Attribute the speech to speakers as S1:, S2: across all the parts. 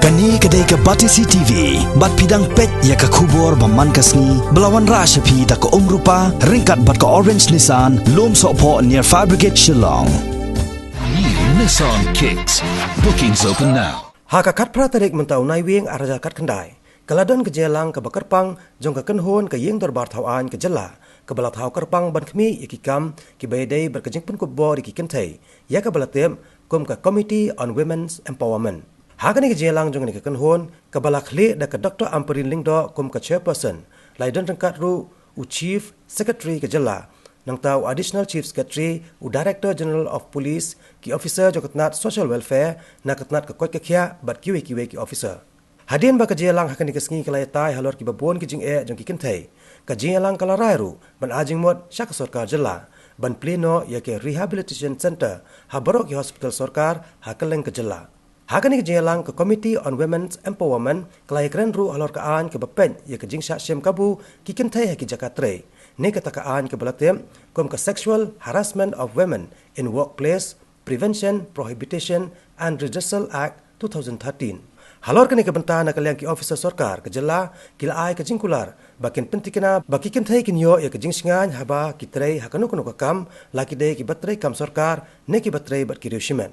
S1: Kani kedai ke Batisi TV, bat pidang pet ya ke kubur baman kasni, belawan rasa pi da ke rupa, ringkat bat ke Orange Nissan, lom sokpo near Fire Brigade Shillong.
S2: New Nissan Kicks. Bookings open now.
S3: Haka kat pratarik mentau nai wing araja kat kendai. Keladon ke jelang ke bakerpang, jong ke kenhon ke yeng dorbar tauan ke jela. Ke balat hau kerpang ban kemi ikikam, ki bayadai berkejeng pun kubor ikikentai. Ya ke balatem, kum ke Committee on Women's Empowerment. Hakani ke jelang jong ni ke kenhon, ke balak le da ke Dr. Amperin Lingdo kum ke chairperson, laidon rengkat ru u Chief Secretary ke jela. Nang tau Additional Chief Secretary u Director General of Police ki officer jong ketnat Social Welfare na ketnat ke kot ke kia bat kiwe ki officer. Hadian ba ke jelang hakani ke sengi ke layatai halor ki babon ki jing jong ki kentai. Ke jelang kala rairu ban ajing mod syak sarkar jela. Ban pleno ya ke Rehabilitation Center ha barok ki hospital sarkar ha keleng ke jela. Hakani ke jelang ke Committee on Women's Empowerment kelai keren ru halor kaan ke bepen ya ke jing syak syem kabu ki kentai ha ki Jakatre. Ne katakaan ke belatem kum ke Sexual Harassment of Women in Workplace Prevention, Prohibition and Redressal Act 2013. Halor kini ke bentah nak kalian ki officer sarkar ke jela kila ai ke jingkular bakin pentikena baki kentai kinyo ya ke jing singan haba ki trei hakanu kuno ke kam laki dei ki batrei kam sarkar ne ki batrei bat ki reshimen.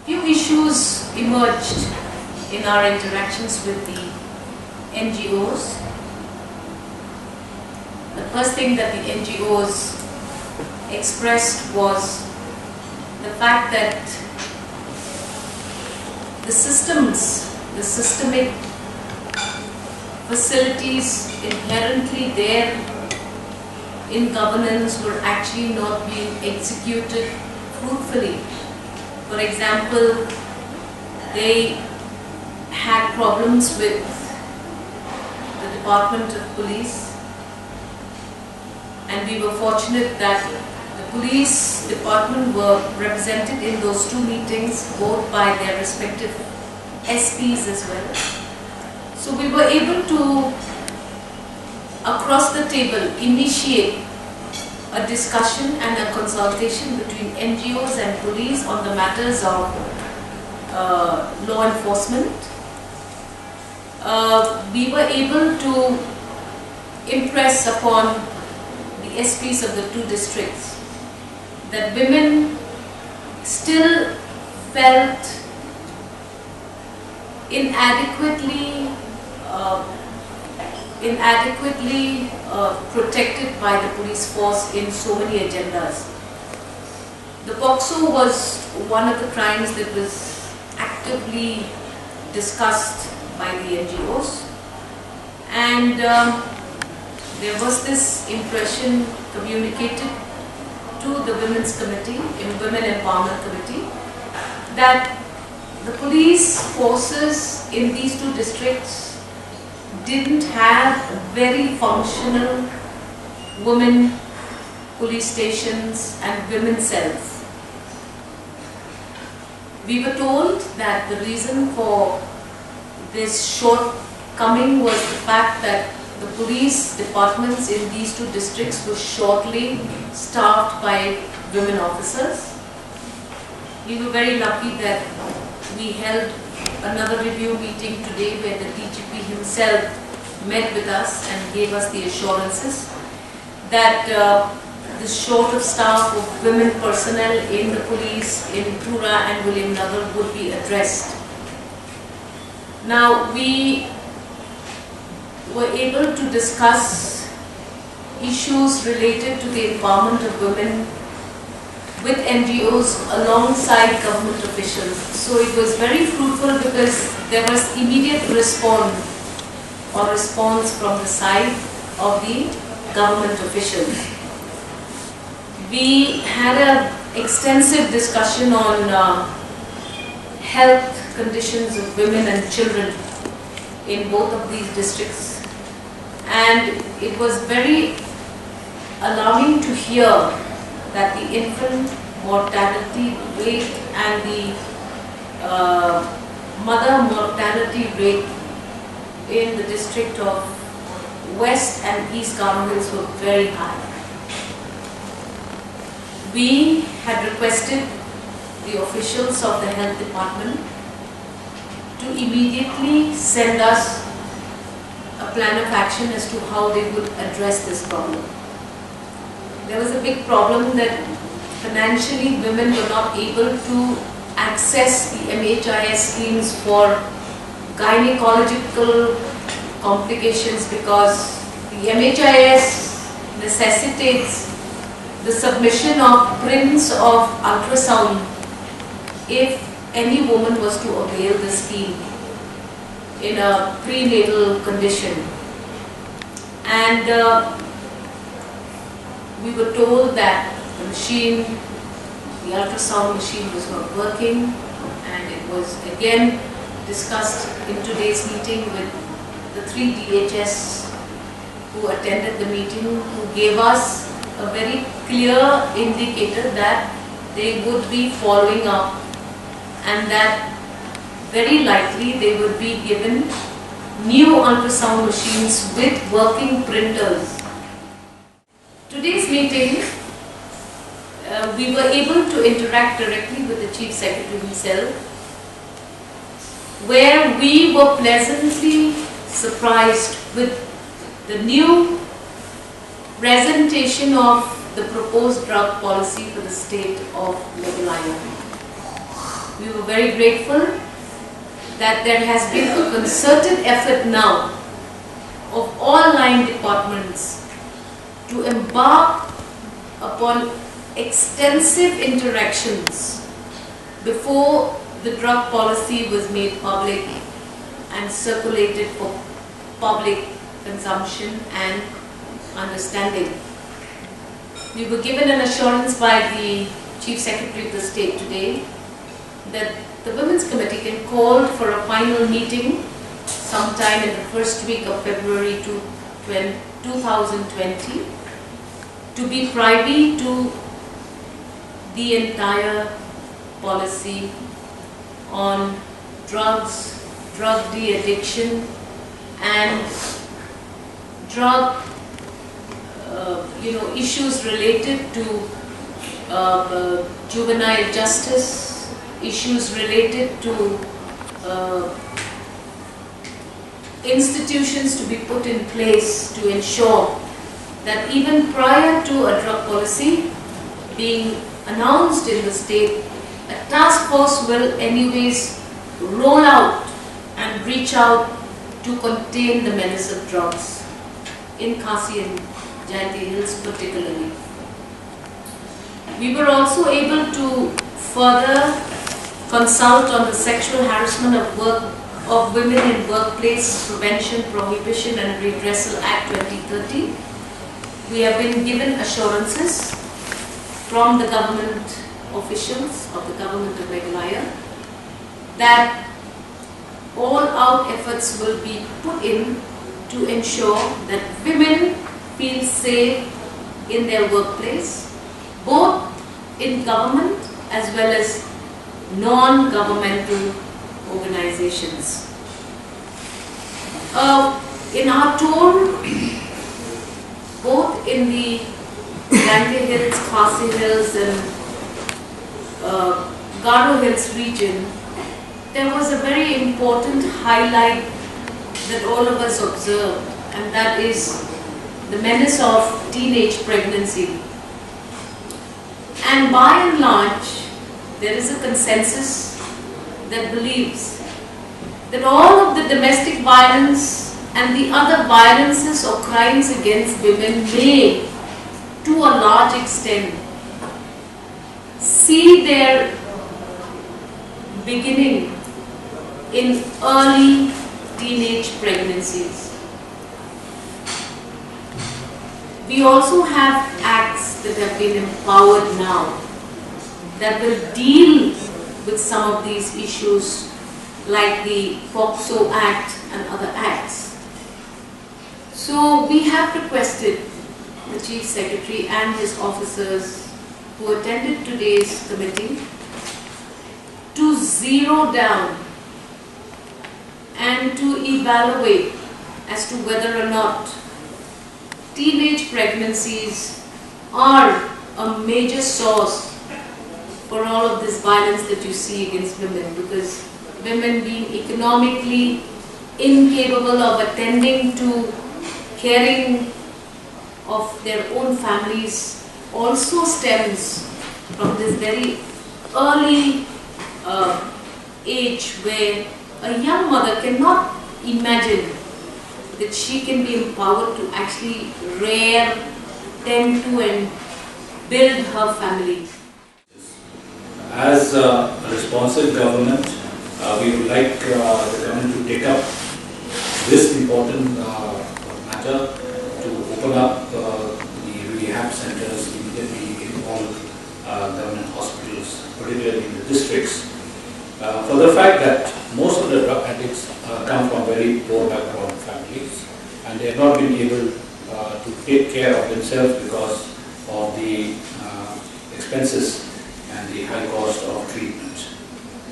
S4: Few issues emerged in our interactions with the NGOs. The first thing that the NGOs expressed was the fact that the systemic facilities inherently there in governance were actually not being executed fruitfully. For example, they had problems with the Department of Police, and we were fortunate that the police department were represented in those two meetings, both by their respective SPs as well. So we were able to, across the table, initiate a discussion and a consultation between NGOs and police on the matters of law enforcement. We were able to impress upon the SPs of the two districts that women still felt inadequately protected by the police force in so many agendas. The POCSO was one of the crimes that was actively discussed by the NGOs, and there was this impression communicated to the Women's Committee, Women Empowerment Committee, that the police forces in these two districts didn't have very functional women police stations and women cells. We were told that the reason for this shortcoming was the fact that the police departments in these two districts were shortly staffed by women officers. We were very lucky that we held another review meeting today where the DGP himself met with us and gave us the assurances that the short of staff of women personnel in the police in Tura and Williamnagar would be addressed. Now we were able to discuss issues related to the empowerment of women with NGOs alongside government officials. So it was very fruitful because there was immediate response from the side of the government officials. We had an extensive discussion on health conditions of women and children in both of these districts, and it was very alarming to hear that the infant mortality rate and the mother mortality rate in the district of West and East Garo Hills were very high. We had requested the officials of the health department to to immediately send us a plan of action as to how they would address this problem. There was a big problem that financially women were not able to access the MHIS schemes for gynecological complications because the MHIS necessitates the submission of prints of ultrasound if any woman was to avail the scheme in a prenatal condition. And we were told that the machine, the ultrasound machine was not working, and it was again discussed in today's meeting with the 3 DHS who attended the meeting, who gave us a very clear indicator that they would be following up and that very likely they would be given new ultrasound machines with working printers. Today's meeting, we were able to interact directly with the Chief Secretary himself, where we were pleasantly surprised with the new presentation of the proposed drug policy for the state of Meghalaya. We were very grateful that there has been a concerted effort now of all 9 departments to embark upon extensive interactions before the drug policy was made public and circulated for public consumption and understanding. We were given an assurance by the Chief Secretary of the State today that the Women's Committee can call for a final meeting sometime in the first week of February 2020 to be privy to the entire policy on drugs, drug de-addiction and drug issues related to juvenile justice, issues related to institutions to be put in place to ensure that even prior to a drug policy being announced in the state, a task force will anyways roll out and reach out to contain the menace of drugs in Khasi and Jayanti Hills particularly. We were also able to further consult on the Sexual Harassment of Women in Workplace Prevention, Prohibition and Redressal Act 2030. We have been given assurances from the government officials of the government of Meghalaya that all-out efforts will be put in to ensure that women feel safe in their workplace, both in government as well as non-governmental organizations. In our tour, both in the Jayanti Hills, Khasi Hills and Garo Hills region, there was a very important highlight that all of us observed, and that is the menace of teenage pregnancy. And by and large, there is a consensus that believes that all of the domestic violence and the other violences or crimes against women may, to a large extent, see their beginning in early teenage pregnancies. We also have acts that have been empowered now that will deal with some of these issues, like the POCSO Act and other acts. So we have requested the Chief Secretary and his officers who attended today's committee to zero down and to evaluate as to whether or not teenage pregnancies are a major source for all of this violence that you see against women, because women being economically incapable of attending to caring of their own families also stems from this very early age where a young mother cannot imagine that she can be empowered to actually rear, tend to and build her family.
S5: As a responsive government, we would like the government to take up this important matter to open up the rehab centers immediately in all government hospitals, particularly in the districts. For the fact that most of the drug addicts come from very poor background families and they have not been able to take care of themselves because of the expenses and the high cost of treatment.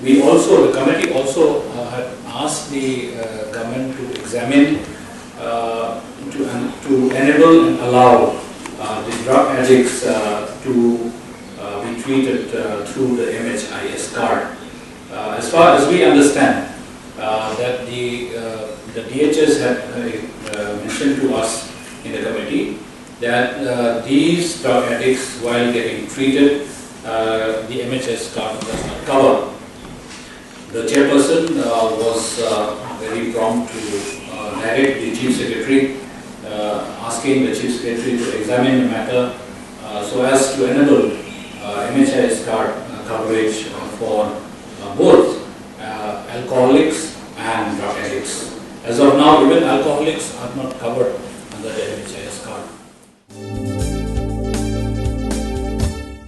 S5: We also, the committee also had asked the government to examine, to enable and allow the drug addicts to be treated through the MHIS card. As far as we understand, that the DHS had mentioned to us in the committee that these drug addicts, while getting treated, the MHS card does not cover. The chairperson was very prompt to direct the Chief Secretary, asking the Chief Secretary to examine the matter so as to enable MHIS card coverage for both alcoholics and drug addicts. As of now, even alcoholics are not covered